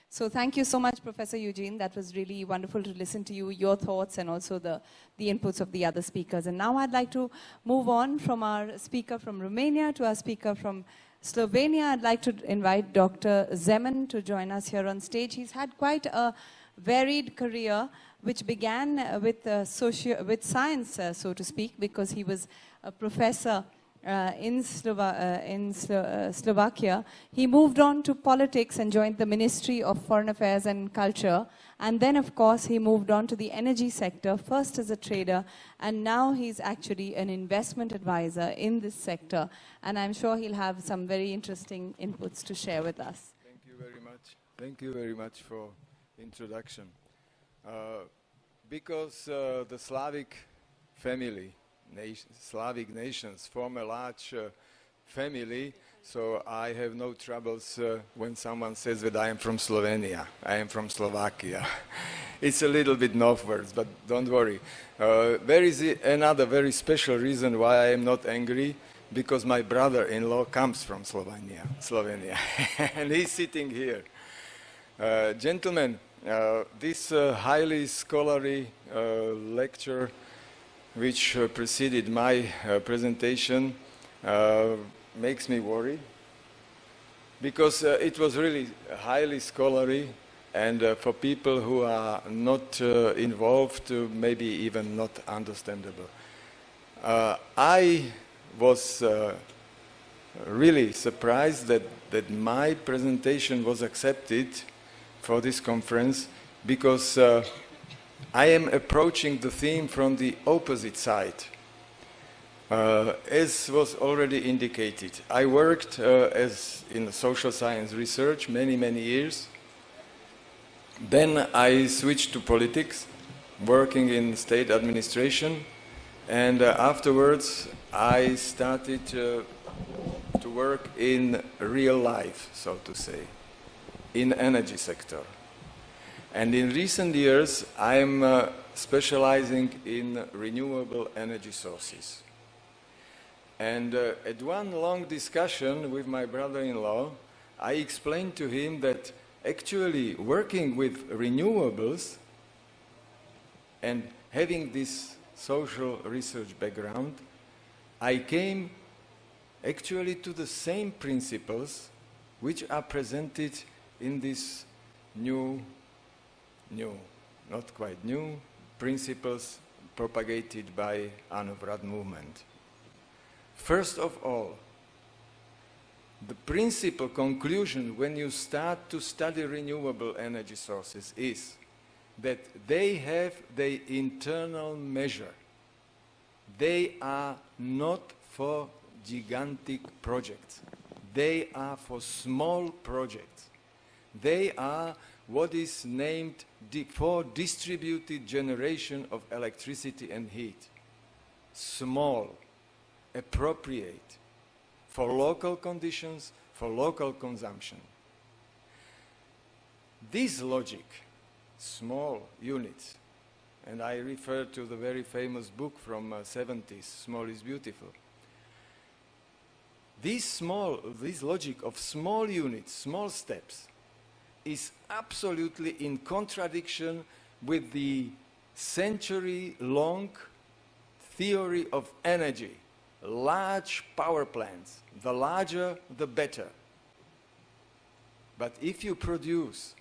So thank you so much, Professor Eugene. That was really wonderful to listen to you, your thoughts, and also the inputs of the other speakers. And now I'd like to move on from our speaker from Romania to our speaker from Slovenia. I'd like to invite Dr. Zeman to join us here on stage. He's had quite a varied career, which began with science, so to speak, because he was a professor in Slovakia. He moved on to politics and joined the Ministry of Foreign Affairs and Culture. And then, of course, he moved on to the energy sector, first as a trader, and now he's actually an investment advisor in this sector. And I'm sure he'll have some very interesting inputs to share with us. Thank you very much. Thank you very much for introduction. Because the Slavic family, Slavic nations form a large family, so I have no troubles when someone says that I am from Slovenia, I am from Slovakia. It's a little bit northwards, but don't worry. There is another very special reason why I am not angry, because my brother-in-law comes from Slovenia, and he's sitting here. Gentlemen, this highly scholarly lecture which preceded my presentation makes me worry, because it was really highly scholarly, and for people who are not involved, maybe even not understandable. I was really surprised that my presentation was accepted for this conference, because I am approaching the theme from the opposite side. As was already indicated, I worked in social science research many years. Then I switched to politics, working in state administration, and afterwards I started to work in real life, so to say, in energy sector. And in recent years, I'm specializing in renewable energy sources. And at one long discussion with my brother-in-law, I explained to him that actually working with renewables and having this social research background, I came actually to the same principles which are presented in this not quite new, principles propagated by Anuvrat movement. First of all, the principal conclusion when you start to study renewable energy sources is that they have their internal measure. They are not for gigantic projects. They are for small projects. They are what is named for distributed generation of electricity and heat. Small, appropriate, for local conditions, for local consumption. This logic, small units, and I refer to the very famous book from 70s, Small is Beautiful. This logic of small units, small steps, is absolutely in contradiction with the century-long theory of energy. Large power plants, the larger the better. But if you produce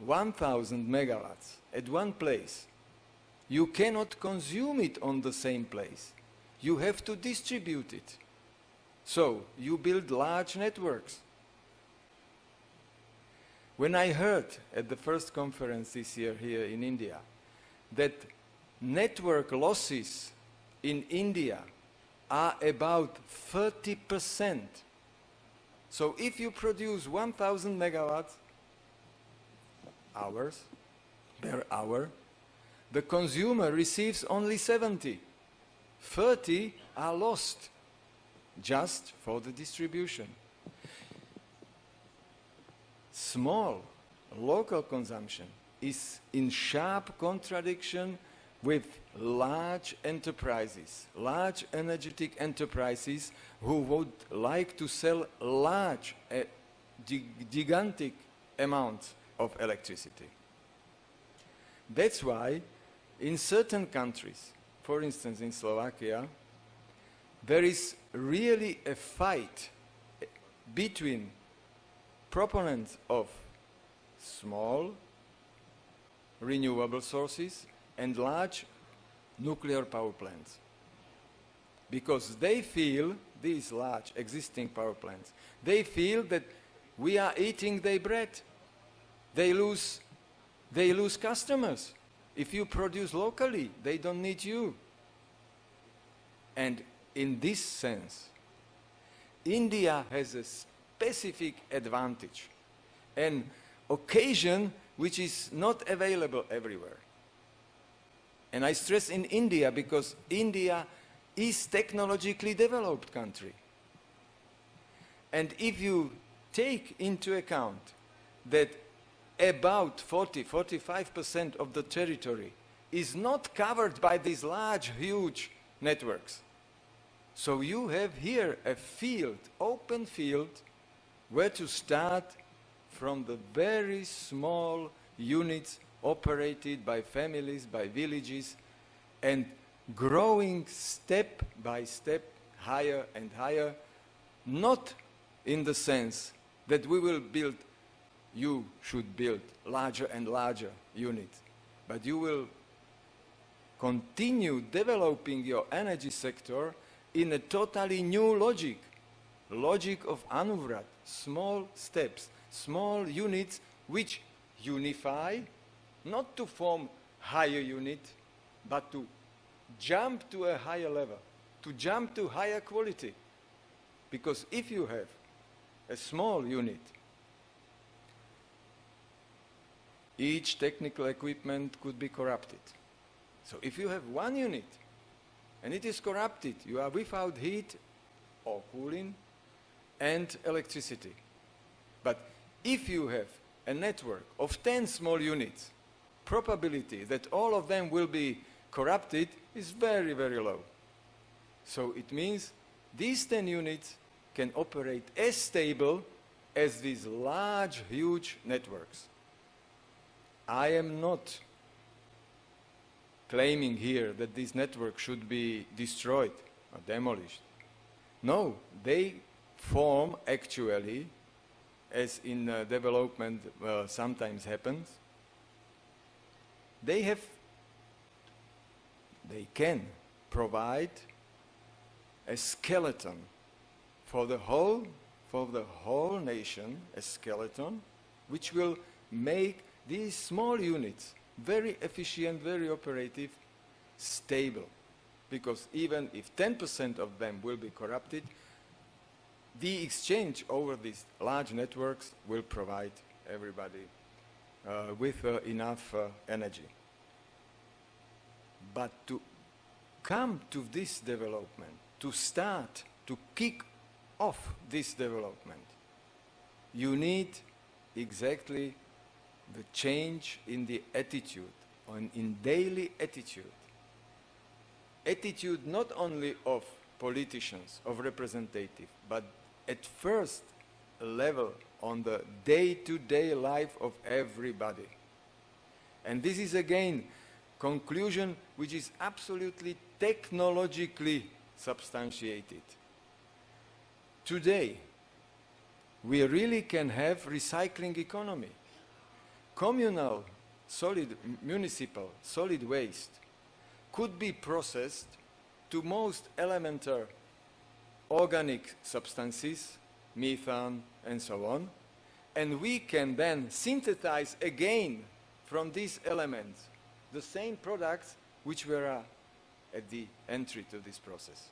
1,000 megawatts at one place, you cannot consume it on the same place. You have to distribute it. So you build large networks. When I heard at the first conference this year here in India that network losses in India are about 30%. So if you produce 1,000 megawatts hours per hour, the consumer receives only 70. 30 are lost just for the distribution. Small local consumption is in sharp contradiction with large enterprises, large energetic enterprises who would like to sell large, gigantic amount of electricity. That's why in certain countries, for instance in Slovakia, there is really a fight between proponents of small renewable sources and large nuclear power plants. Because they feel, these large existing power plants, they feel that we are eating their bread. They lose customers. If you produce locally, they don't need you. And in this sense, India has a specific advantage, an occasion which is not available everywhere. And I stress in India because India is technologically developed country. And if you take into account that about 40–45% of the territory is not covered by these large, huge networks. So you have here a field, open field, where to start from the very small units operated by families, by villages, and growing step by step higher and higher, not in the sense that we will build, you should build larger and larger units, but you will continue developing your energy sector in a totally new logic of Anuvrat, small steps, small units which unify, not to form higher unit, but to jump to a higher level, to jump to higher quality. Because if you have a small unit, each technical equipment could be corrupted. So if you have one unit and it is corrupted, you are without heat or cooling and electricity. But if you have a network of 10 small units, probability that all of them will be corrupted is very, very low. So it means these 10 units can operate as stable as these large, huge networks. I am not claiming here that this network should be destroyed or demolished. No, they form actually, as in development sometimes happens, they can provide a skeleton for the whole nation, a skeleton which will make these small units very efficient, very operative, stable. Because even if 10% of them will be corrupted, the exchange over these large networks will provide everybody with enough energy. But to come to this development, to start, to kick off this development, you need exactly the change in the attitude, in daily attitude. Attitude not only of politicians, of representatives, but at first level on the day-to-day life of everybody. And this is again conclusion which is absolutely technologically substantiated. Today, we really can have recycling economy. Communal, municipal solid waste could be processed to most elementary organic substances, methane and so on, and we can then synthesize again from these elements the same products which were at the entry to this process.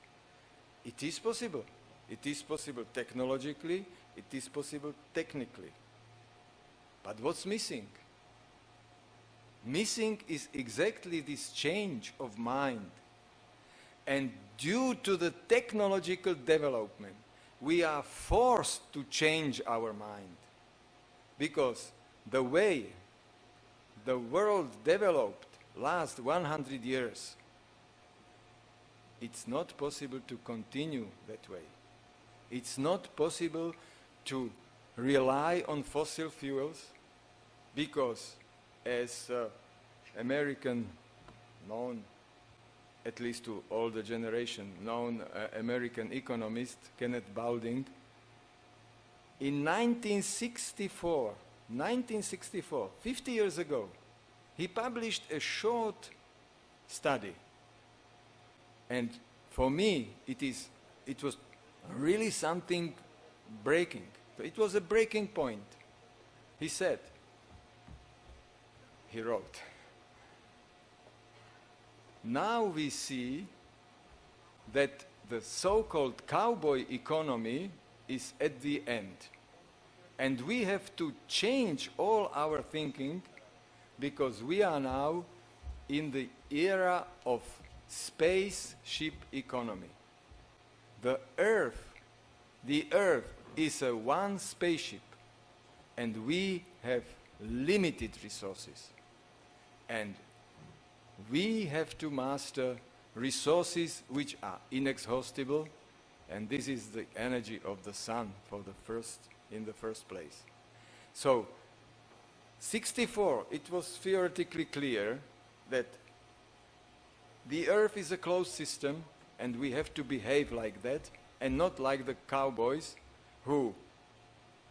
It is possible. It is possible technologically, it is possible technically. But what's missing? Missing is exactly this change of mind. And due to the technological development, we are forced to change our mind. Because the way the world developed last 100 years, it's not possible to continue that way. It's not possible to rely on fossil fuels because as American known, at least to older generation, known American economist Kenneth Boulding, in 1964, 50 years ago, he published a short study. And for me, it was really something breaking. It was a breaking point. He said, he wrote, now we see that the so-called cowboy economy is at the end. And we have to change all our thinking because we are now in the era of spaceship economy. The Earth is a one spaceship, and we have limited resources. And we have to master resources which are inexhaustible, and this is the energy of the sun in the first place. So, 64, it was theoretically clear that the Earth is a closed system, and we have to behave like that, and not like the cowboys who,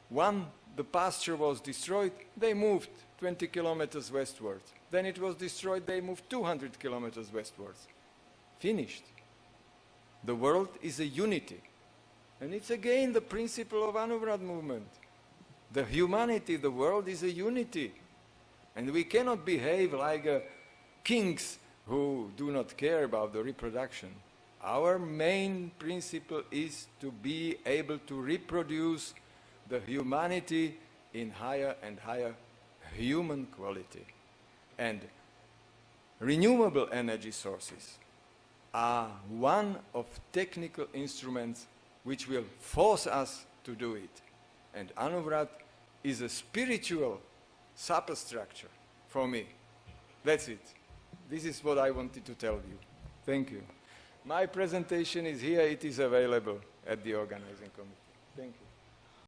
when the pasture was destroyed, they moved 20 kilometers westward. Then it was destroyed, they moved 200 kilometers westwards. Finished. The world is a unity. And it's again the principle of Anuvrat movement. The humanity, the world is a unity. And we cannot behave like kings who do not care about the reproduction. Our main principle is to be able to reproduce the humanity in higher and higher human quality. And renewable energy sources are one of technical instruments which will force us to do it. And Anuvrat is a spiritual superstructure for me. That's it. This is what I wanted to tell you. Thank you. My presentation is here. It is available at the organizing committee. Thank you.